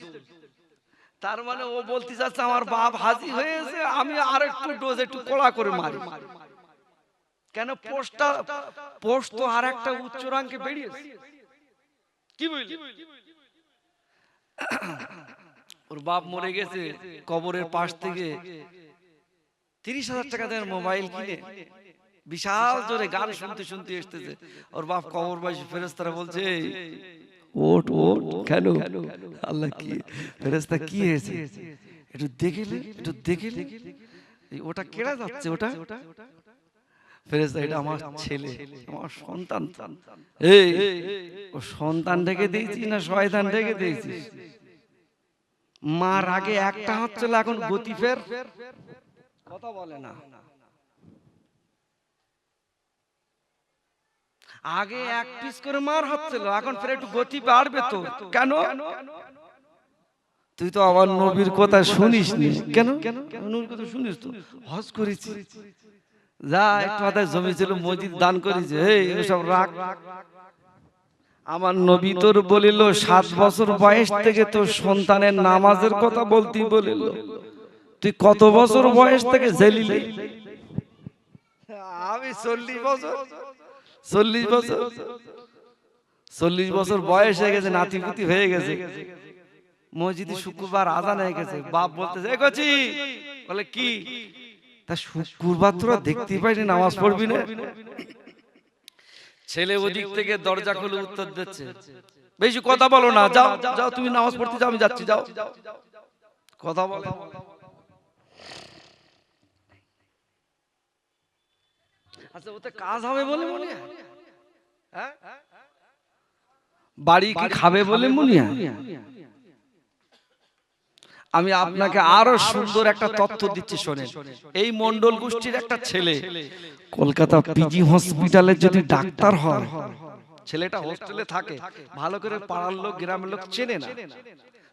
তার মানে ও বলতে যাচ্ছে আমার বাপ হাজী হয়েছে, আমি আরেকটু ডোজ একটু কড়া করে মারি। কেন? পোস্ট তো আর একটা উচ্চ রাঙ্কে বেরিয়েছে। কি বুঝলি? ওর বাপ মরে গেছে, কবরের পাশ থেকে 30,000 টাকা দেন মোবাইল কিনে বিশাল জোরে গান শুনতে শুনতে এসেছে। ওর বাপ কবরবাসী ফেরেশতারা বলছে, ওঠ ওঠ। কেন? আল্লাহ কি ফেরেশতা কি হয়েছে? একটু দেখলে, একটু দেখলে, ওটা কেড়ে যাচ্ছে, ওটা ফেরেশতা, এটা আমার ছেলে, আমার সন্তান। এই ও সন্তান রেখে দিয়েছি না শয়তান রেখে দিয়েছি? মার আগে একটা হাত ছিল, এখন গতি ফের কথা বলে না। আগে 1 পিস করে মার হাত ছিল, এখন ফের একটু গতি বাড়বে তো। কেন? তুই তো আমার নবীর কথা শুনিস নি। কেন? নবীর কথা শুনিস তো, হজ করেছি, যা একটু হাতে জমি ছিল মসজিদ দান করেছে, এই সব রাখ। আমার নবী তোর বলিল 7 বছর বয়স থেকে তোর সন্তানের নামাজের কথা বলতেই বলিল, তুই কত বছর বয়স থেকে জেলিলি? আমি 40 বছর, 40 বছর, 40 বছর বয়স হয়ে গেছে, নাতিপুতি হয়ে গেছে, মসজিদে শুক্রবার আজান হয়ে গেছে, বাপ বলতেছে এ কচি, বলে কি? তা শুক্রবার তোরা দেখতেই পাইনি, নামাজ পড়বি না? ছেলে ওদিক থেকে দরজা খুলে উত্তর দিচ্ছে, বেশি কথা বলো না, যাও যাও, তুমি নামাজ পড়তে যাও, আমি যাচ্ছি, যাও। কথা বলে আচ্ছা, ওতে কাজ হবে বলে মনে হয়? হ্যাঁ, বাড়ি কি খাবে বলে মনে হয়? আমি আপনাকে আরো সুন্দর একটা তথ্য দিচ্ছি, শোনেন। এই মন্ডল গোষ্ঠীর একটা ছেলে কলকাতা পিজি হসপিটালে যদি ডাক্তার হয়, ছেলেটা হোস্টেলে থাকে, ভালো করে পাড়ার লোক গ্রামের লোক চেনে না,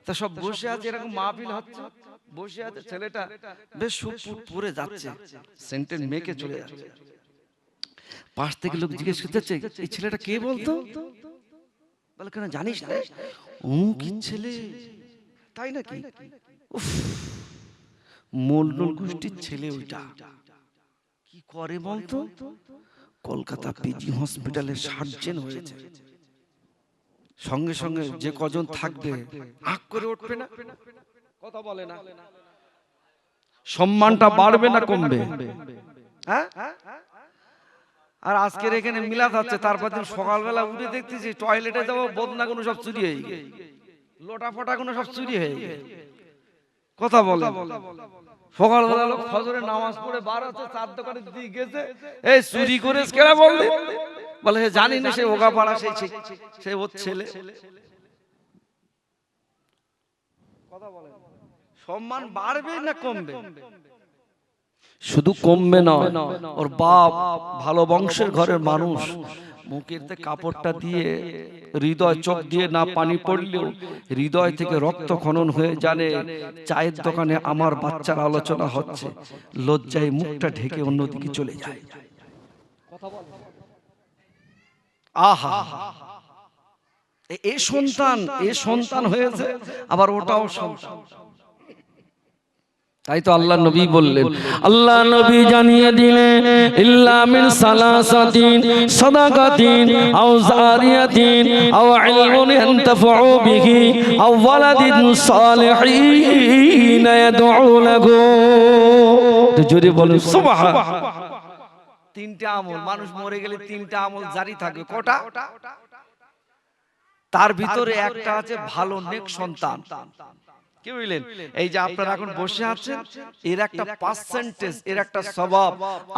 তা সব বসে আছে, এরকম মাহফিল হচ্ছে, বসে আছে, ছেলেটা বেশ সুপুট পরে যাচ্ছে, সেন্টেন মেকে চলে যাচ্ছে। পাশ থেকে লোক জিজ্ঞেস করতেছে এই ছেলেটা কে বলতো, বলে কেন জানিস না, কি ছেলে, তাই নাকি, উফ, মোল্লুল গোষ্ঠীর ছেলে ওইটা, কি করে বলতো, কলকাতা পিজি হসপিটালে সার্জেন হয়েছে। সঙ্গে সঙ্গে যে কজন থাকবে আঁক করে উঠবে না, কথা বলে না, সম্মানটা বাড়বে না কমবে? হ্যাঁ, আর আজকের এখানে মিলাদ হচ্ছে, তারপর দিন সকালবেলা উঠে দেখতেছি টয়লেটে যাবো, বদনাগুলো সব চুরি হয়ে গেছে, লোটা ফোটা গুলো সব চুরি হয়ে গেছে, কথা বলে। সকালবেলা লোক ফজরের নামাজ পড়ে বার হচ্ছে, চার দোকানে দিয়ে গেছে, এই চুরি করে কেরা বললে, বলে জানি না, সে ওগা পাড়া, সেই ওর ছেলে, কথা বলে। সম্মান বাড়বে না কমবে? শুধু কমবে নয়, ওর বাপ ভালো বংশের ঘরের মানুষ, মুখের কাপড়টা দিয়ে হৃদয়, চোখ দিয়ে না পানি পড়লেও হৃদয় থেকে রক্ত খনন হয়ে জানে চায়ের দোকানে আমার বাচ্চার আলোচনা হচ্ছে, লজ্জায় মুখটা ঢেকে অন্যদিকে চলে যায়। আহা, এ সন্তান হয়েছে, আবার ওটাও সন্তান। তাই তো আল্লাহ নবী বললেন, আল্লাহ নবী জানিয়ে দিলেন, ইল্লা মিন সালাসাতিন সাদাকাতিন আও জারিয়াতিন আও ইলমুন ইয়ানতাফউ বিহি আও ওয়ালাদিন সালিহিন ইয়াদউ লাহু। তো যদি বলেন সুবহান, তিনটা আমল, মানুষ মরে গেলে তিনটা আমল জারি থাকে। কটা? তার ভিতরে একটা আছে ভালো নেক সন্তান। কি বুঝলেন? এই যে আপনারা এখন বসে আছেন, এর একটা পার্সেন্টেজ, এর একটা সওয়াব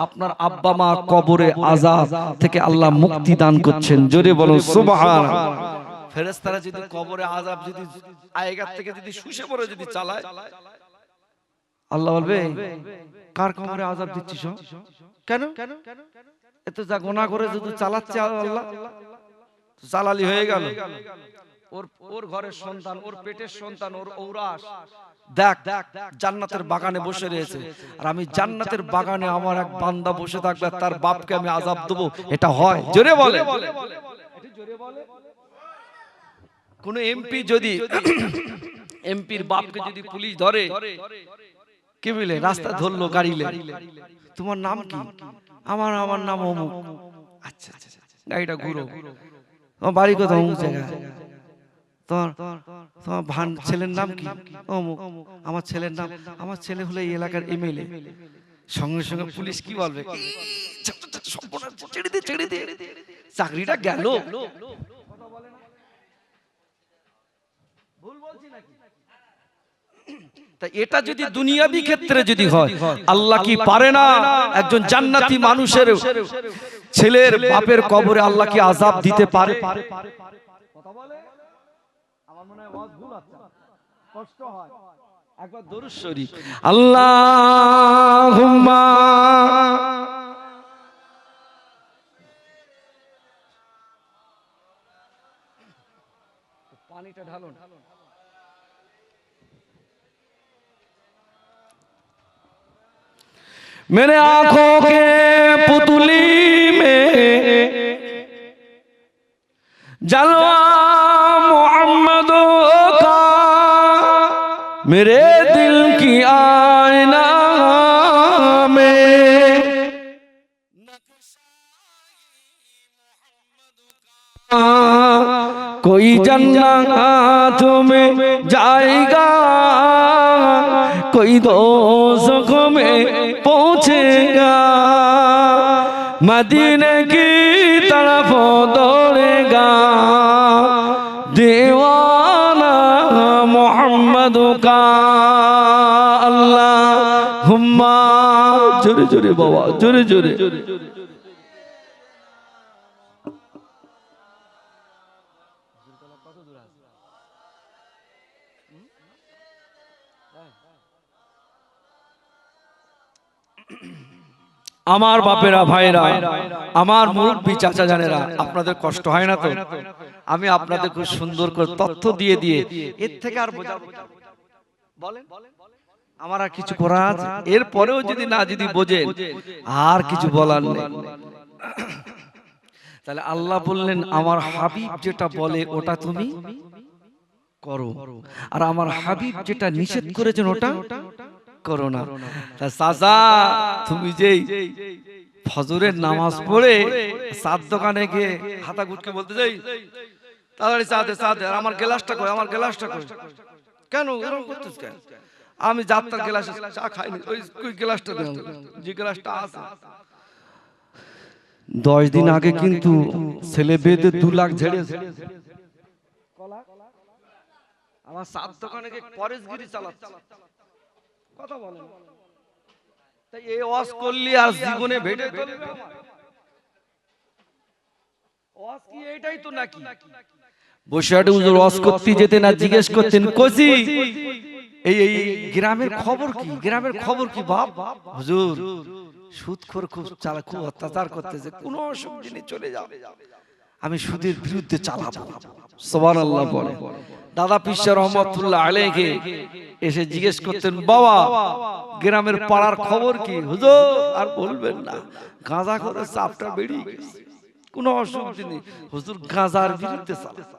আপনার আব্বা মা কবরে আযাব থেকে আল্লাহ মুক্তি দান করছেন। জোরে বলুন সুবহানাল্লাহ। ফেরেশতারা যদি কবরে আযাব যদি আয়েগার থেকে যদি শুষে পড়ে যদি চালায়, আল্লাহ বলবে কার কবরে আযাব দিচ্ছিস? কেন? এত যা গুনাহ করে যদি চালাচ্ছে আল্লাহ, জালালি হয়ে গেল। ওর ঘরের সন্তান, ওর পেটের সন্তান, ওর ঔরাস দেখ জান্নাতের বাগানে বসে রয়েছে, আর আমি জান্নাতের বাগানে আমার এক বান্দা বসে থাকবে, তার বাপকে আমি আযাব দেব, এটা হয়? জোরে বলে। কোন এমপি যদি এমপির বাপকে যদি পুলিশ ধরে, কি বুঝলে, রাস্তা ধরলো গাড়িলে, তোমার নাম কি? আমার নাম অমুক। আচ্ছা, গাড়িটা ঘুরো, তোমার বাড়ি কোথায়? অমুক জায়গায়। তোমার ভান ছেলের নাম কি? অমুক। আমার ছেলের নাম, আমার ছেলে হলো এই এলাকার এমএলএ। সঙ্গে সঙ্গে পুলিশ কি বলবে? ছেড়ে দে, চাকরিটা গেল। ভুল বলছি নাকি? এটা যদি দুনিয়াবি ক্ষেত্রে যদি হয়, আল্লাহ কি পারে না একজন জান্নাতি মানুষের ছেলের বাপের কবরে আল্লাহ কি আযাব দিতে পারে? কথা বলে। আমার মনে হয় ওয়াজ ভুল আছে, কষ্ট হয়। একবার দরুদ শরীফ, আল্লাহুম্মা পানিটা ঢালুন। मेरे आंखों के पुतली में जलवा मोहम्मद का, मेरे दिल की आईना में कोई जन्नत में जाएगा, कोई दोज़ख में पहुंचेगा, मदीने की तरफ दौड़ेगा दीवाना मोहम्मद का। अल्लाहुम्मा, जोरे जोरे बाबा, जोरे जोरे। আমার বাপেরা, ভাইরা, আমার মুরব্বি চাচা জানেরা, আপনাদের কষ্ট হয় না তো? আমি আপনাদের খুব সুন্দর করে তথ্য দিয়ে এর থেকে আর বোঝাবো বলেন? আমার আর কিছু করার আছে? এরপরেও যদি বোঝেন, আর কিছু বলার নেই। তাহলে আল্লাহ বললেন আমার হাবিব যেটা বলে ওটা তুমি করো, আর আমার হাবিব যেটা নিষেধ করেছেন ওটা করো না। তা চাচা তুমি যেই ফজরের নামাজ পড়ে চার দোকানে গিয়ে হাতা গুটকে বলতে যাই তাড়াতাড়ি চা দে চা দে, আর আমার গ্লাসটা কই, আমার গ্লাসটা কই, কেন এরকম করতেছ কেন? আমি যাত্রা গ্লাসে চা খাইনি, ওই গ্লাসটা দে, যে গ্লাসটা আছে। 10 দিন আগে কিন্তু ছেলে বেদে 2 লাখ ঝেড়েছে, আমার সাত দোকানে গিয়ে পরেশগিরি চালাচ্ছে, কথা বলেন। তাই এই ওয়াজ করলি আর জীবনে ভেটে চলবে আমার? ওয়াজ কি এইটাই তো নাকি? বসে আটে হুজুর ওয়াজ করতে যেতেন আর জিজ্ঞেস করতেন কোজি এই এই গ্রামের খবর কি, গ্রামের খবর কি বাপ? হুজুর সুদখোর খুব চালা, খুব অত্যাচার করতেছে, কোনো অসুবিধা নেই চলে যাও, আমি সুদের বিরুদ্ধে চালাবো। সুবহানাল্লাহ বলে। দাদা পিসা রহমাতুল্লাহ আলাইহি এসে জিজ্ঞেস করতেন বাবা গ্রামের পাড়ার খবর কি? হুজুর আর বলবেন না, গাঁজা করে চাপটা বেরিয়ে গেছে, কোনো অসুবিধা নেই, হুজুর গাঁজার বিরুদ্ধে চালাবো।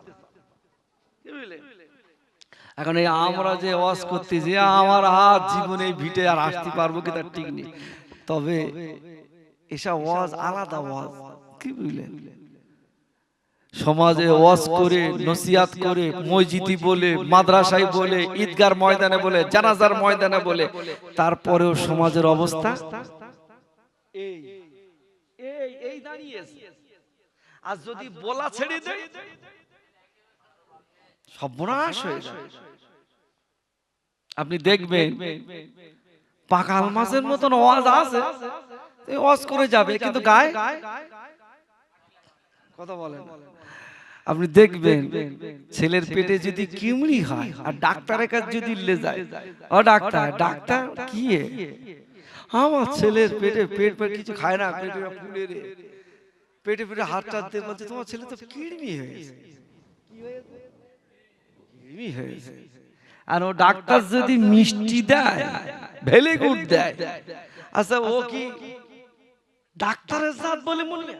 এখন এই আমরা যে ওয়াজ করতে যে আমার হাত জীবনে ভিটে আর আসতে পারবো কি তার ঠিক নেই, তবে এসব ওয়াজ আলাদা ওয়াজ, কি বুঝলেন? সমাজে ওয়াজ করে নসিহত করে মসজিদি বলে মাদ্রাসায় বলে ঈদগার ময়দানে বলে জানাজার ময়দানে বলে, তারপরেও সমাজের অবস্থা এই এই এই দাঁড়িয়েছে। আর যদি বলা ছেড়ে দেয় সর্বনাশ হয়ে যায়। আপনি দেখবেন পাকাল মাছের মতন ওয়াজ আছে, ওয়াজ করে যাবে কিন্তু গায়ে কথা বলেন। আপনি দেখবেন ছেলের পেটে যদি কিমড়ি হয় আর ডাক্তারের কাছে যদি লে যায়, ও ডাক্তার ডাক্তার কি আমার ছেলের পেটে পেট পেট কিছু খায় না, পেটে ফুলে রে, পেটে পেটে হাতটা দিয়ে বলছে তোমার ছেলে তো কিডনি হয়েছে, কি হয়েছে? কিডনি হয়েছে। আর ও ডাক্তার যদি মিষ্টি দেয় ভেলে গুড় দেয়, আচ্ছা ও কি ডাক্তারের জাত বলে মনে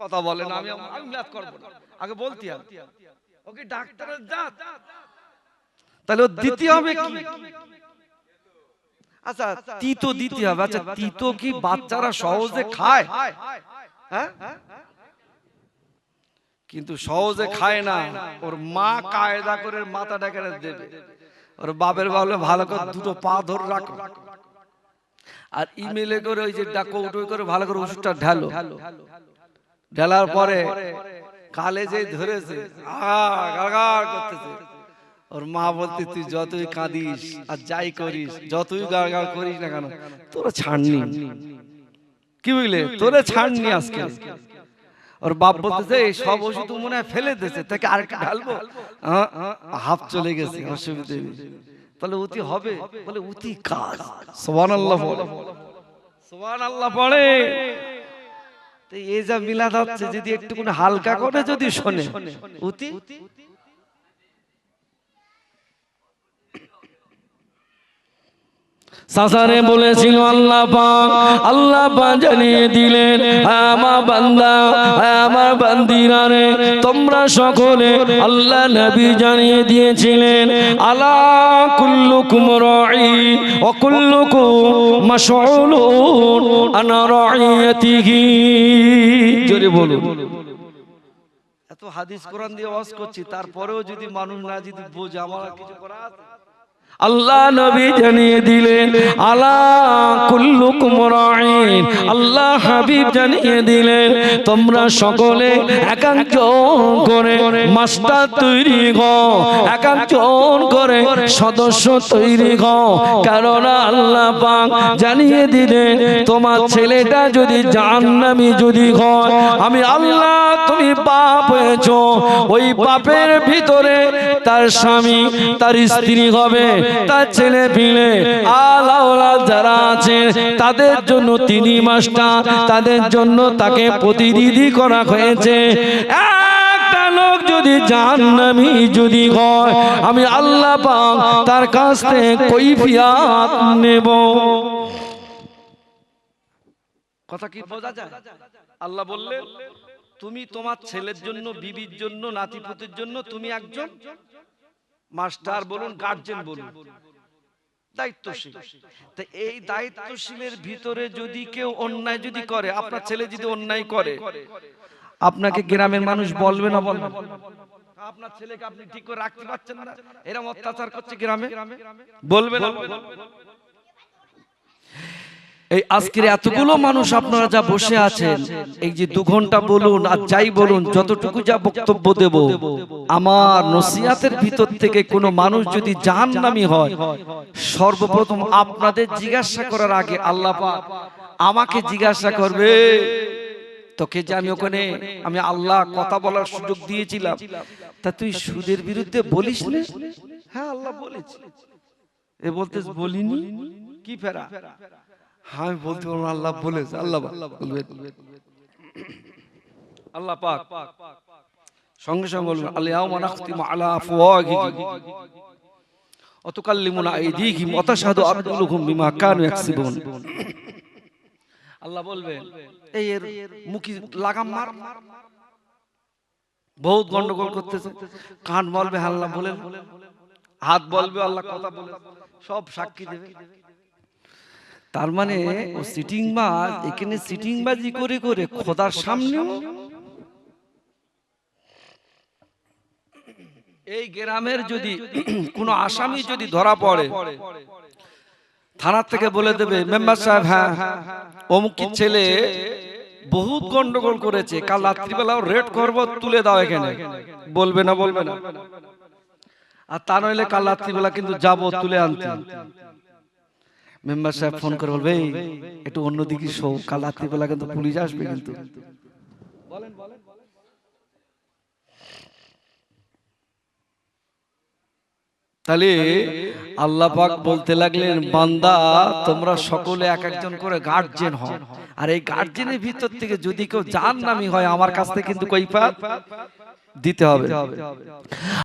কথা বলে না? আমি মিলাদ করব না, আগে বলতে হবে ও কি ডাক্তারের জাত, তাহলে ও দিতে হবে কি? আচ্ছা তিতো দিতে হবে। আচ্ছা তিতো কি বাচ্চারা সহজে খায়? হ্যাঁ কিন্তু সহজে খায় না, ওর মা কায়দা করে মাথাটা কেটে দেবে, ওর বাপের বলে ভালো করে দুটো পা ধরে রাখো আর ইমেলে করে ওই যে ডাকৌটো করে ভালো করে ওষুধটা ঢালো, ঢালার পরে কালে যে ধরেছে গাড়গাড় করতেছে, ওর মা বলতে তুই যতই কাঁদিস আর যাই করিস যতই গাড়গাড় করিস না কেন তোরা ছাড়নি, কি বুঝলে, তোরা ছাড়নি আজকে। ওর বাপ বলতেছে এই সব ওষুধ মনে হয় ফেলে দিয়েছে, তাকে আরেকটা ঢালবো, হাফ চলে গেছে, অসুবিধা নেই। তাহলে উতি হবে, বলে উতি কাজ। সুবহানাল্লাহ বলে, সুবহানাল্লাহ পড়ে। তো এই যা মিলাদ হচ্ছে যদি একটু হালকা করে যদি শোনে উতি
সাসারে বলেছিল আল্লাহ পাক জানিয়ে দিলেন আমার বান্দা আমার বান্দিরা রে তোমরা সকলে, আল্লাহ নবী জানিয়ে দিয়েছিলেন আলা কুল্লুকুম রাঈন ওয়া কুল্লুকুম মাসউলুন আন রাইয়াতিহি। জোরে বলুন।
এত হাদিস কোরআন দিয়ে ওয়াজ করছি, তারপরেও যদি মানুষ না যদি বোঝে আমার কিছু করা আছে?
আল্লাহ নবী জানিয়ে দিলেন আলা কুল্লুকুম রাঈন, আল্লাহ হাবিব জানিয়ে দিলেন তোমরা সকলে একাংজন করে মাস্টার তৈরি হও, একাংজন করে সদস্য তৈরি হও। কারণ আল্লাহ পাক জানিয়ে দিলেন তোমার ছেলেটা যদি জাহান্নামী যদি হয়, আমি আল্লাহ তুমি পাপ হয়েছো, ওই পাপের ভিতরে তার স্বামী তার স্ত্রী হবে, তার ছেলে পিলে আলাওলা যারা আছে তাদের জন্য তিনি মাস্টার, তাদের জন্য তাকে প্রতিনিধি করা হয়েছে। একটা লোক যদি জাহান্নামী যদি হয়, আমি আল্লাহ পাক তার কাছ থেকে কৈফিয়ত নেব।
কথা কি বোঝা যায়? আল্লাহ বললেন তুমি তোমার ছেলের জন্য, বিবির জন্য, নাতিপুতির জন্য তুমি একজন মাস্টার বলুন, গার্জেন বলুন, দায়িত্বশীল। তো এই দায়িত্বশীলের ভিতরে যদি কেউ অন্যায় যদি করে, আপনার ছেলে যদি অন্যায় করে, আপনাকে গ্রামের মানুষ বলবে না? বলবে। আপনার ছেলেকে আপনি ঠিক করে রাখতে পারছেন না, এরকম অত্যাচার করছে গ্রামে, বলবে না? এই আজকের এতগুলো মানুষ আপনারা যা বসে আছেন, এই যে 2 ঘন্টা বলুন আর যাই বলুন, যতটুকু যা বক্তব্য দেব, আমার নসিহতের ভিতর থেকে কোনো মানুষ যদি জাহান্নামী হয়, সর্বপ্রথম আপনাদের জিজ্ঞাসা করার আগে আল্লাহ পাক আমাকে জিজ্ঞাসা করবে, তোকে যে আমি ওখানে আমি আল্লাহ কথা বলার সুযোগ দিয়েছিলাম, তা তুই সুদের বিরুদ্ধে বলিস না? হ্যাঁ আল্লাহ বলেছি। এ বলতে বলিনি কি ফেরা? আমি বলতে পারবো আল্লাহ বলেছে। আল্লাহ বলবে, আল্লাহ পাক সঙ্গে সঙ্গে বলবেন আল-ইয়াওমা নাখতিমু আলা আফওয়াহিহিম ওয়া তুকাল্লিমুনা আইদিহিম ওয়া তাশহাদু আরজুলুহুম বিমা কানু ইয়াকসিবুন। আল্লাহ বলবেন এই এর মুখে লাগাম মার, বহুত গন্ডগোল করতেছে। কান বলবে আল্লাহ বলেন, হাত বলবে আল্লাহ কথা বলে, সব সাক্ষী দেবে। তার মানে ও সিটিংবাজ, এখানে সিটিংবাজি করে করে খোদার সামনেও। এই গ্রামের যদি কোনো আসামি যদি ধরা পড়ে, থানা থেকে বলে দেবে মেম্বার সাহেব, হ্যাঁ অমুকের ছেলে বহুত গন্ডগোল করেছে, কাল রাত্রিবেলাও রেড করবো, তুলে দাও এখানে, বলবে না? বলবে না? আর তা নইলে কাল রাত্রিবেলা কিন্তু যাবো তুলে আনতে। মেম্বার সাহেব ফোন করে বলবে একটু অন্যদিকে শো, কাল রাত্রিবেলা কিন্তু পুলিশ আসবে কিন্তু। বলেন বলেন। তাহলে আল্লাহ পাক বলতে লাগলেন, বান্দা তোমরা সকলে এক একজন করে গার্জিয়ান হও, আর এই গার্জিয়ানের ভিতর থেকে যদি কেউ জাহান্নামী হয়, আমার কাছ থেকে কিন্তু কৈফিয়ত দিতে হবে।